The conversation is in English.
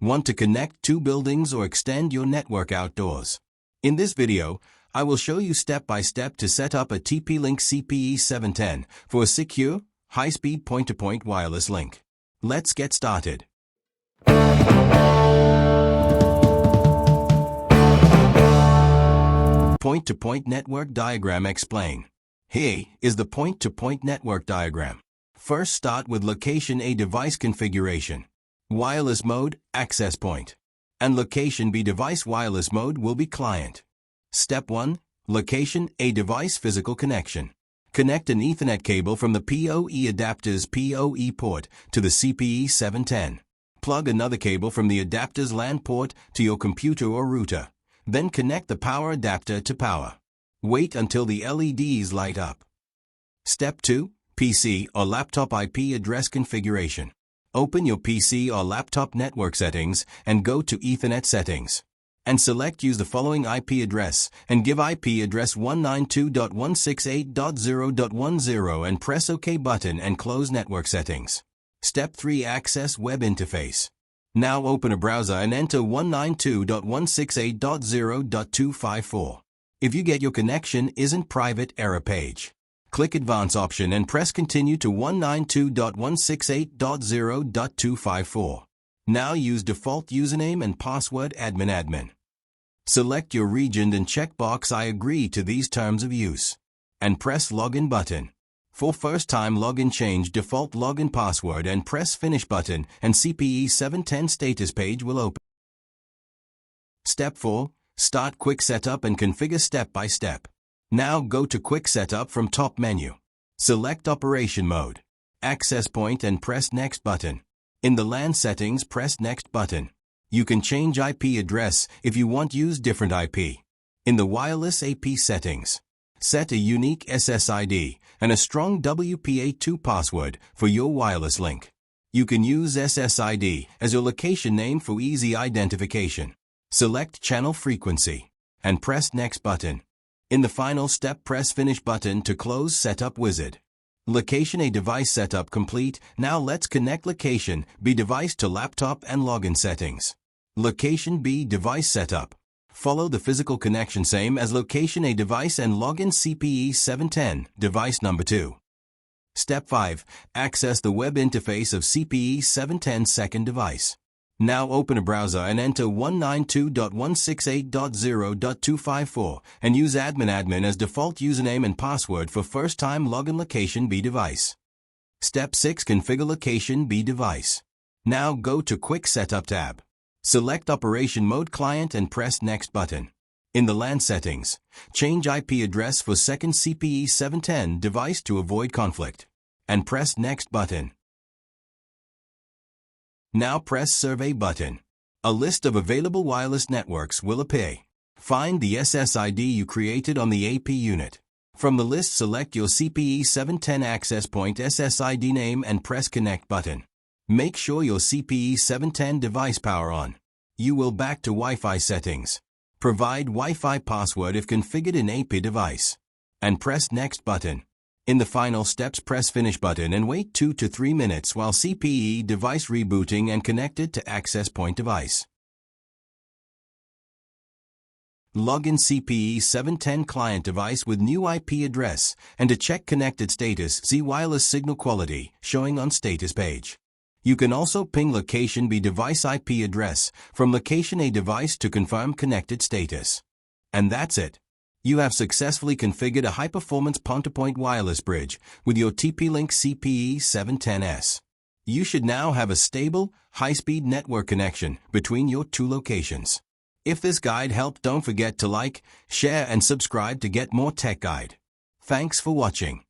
Want to connect two buildings or extend your network outdoors? In this video, I will show you step by step to set up a TP-link CPE710 for a secure, high-speed point-to-point wireless link. Let's get started. Point-to-point network diagram explain. Here is the point-to-point network diagram. First, start with location A device configuration. Wireless mode, access point. And location B device wireless mode will be client. Step 1. Location A device physical connection. Connect an Ethernet cable from the PoE adapter's PoE port to the CPE710. Plug another cable from the adapter's LAN port to your computer or router. Then connect the power adapter to power. Wait until the LEDs light up. Step 2. PC or laptop IP address configuration. Open your PC or laptop network settings and go to Ethernet settings. And select use the following IP address and give IP address 192.168.0.10 and press OK button and close network settings. Step 3. Access web interface. Now open a browser and enter 192.168.0.254. If you get your connection isn't private, error page. Click Advanced option and press Continue to 192.168.0.254. Now use default username and password admin. Select your region and check box I agree to these terms of use. And press Login button. For first time login, change default login password and press Finish button and CPE710 status page will open. Step 4. Start quick setup and configure step by step. Now go to Quick Setup from top menu. Select Operation Mode, Access Point and press Next button. In the LAN settings, press Next button. You can change IP address if you want use different IP. In the wireless AP settings, set a unique SSID and a strong WPA2 password for your wireless link. You can use SSID as your location name for easy identification. Select Channel Frequency and press Next button. In the final step, press Finish button to close Setup Wizard. Location A device setup complete. Now let's connect Location B device to laptop and login settings. Location B device setup. Follow the physical connection same as Location A device and login CPE710 device number 2. Step 5. Access the web interface of CPE710 second device. Now open a browser and enter 192.168.0.254 and use admin as default username and password for first time login Location B device. Step 6. Configure Location B device. Now go to Quick Setup tab. Select Operation Mode Client and press Next button. In the LAN settings, change IP address for second CPE710 device to avoid conflict. And press Next button. Now press Survey button. A list of available wireless networks will appear. Find the SSID you created on the AP unit. From the list, select your CPE710 access point SSID name and press Connect button. Make sure your CPE710 device power on. You will back to Wi-Fi settings. Provide Wi-Fi password if configured in AP device. And press Next button. In the final steps, press Finish button and wait 2 to 3 minutes while CPE device rebooting and connected to access point device. Login CPE710 client device with new IP address and to check connected status, see wireless signal quality showing on status page. You can also ping Location B device IP address from Location A device to confirm connected status. And that's it. You have successfully configured a high-performance point-to-point wireless bridge with your TP-Link CPE710S. You should now have a stable, high-speed network connection between your two locations. If this guide helped, don't forget to like, share and subscribe to get more tech guide. Thanks for watching.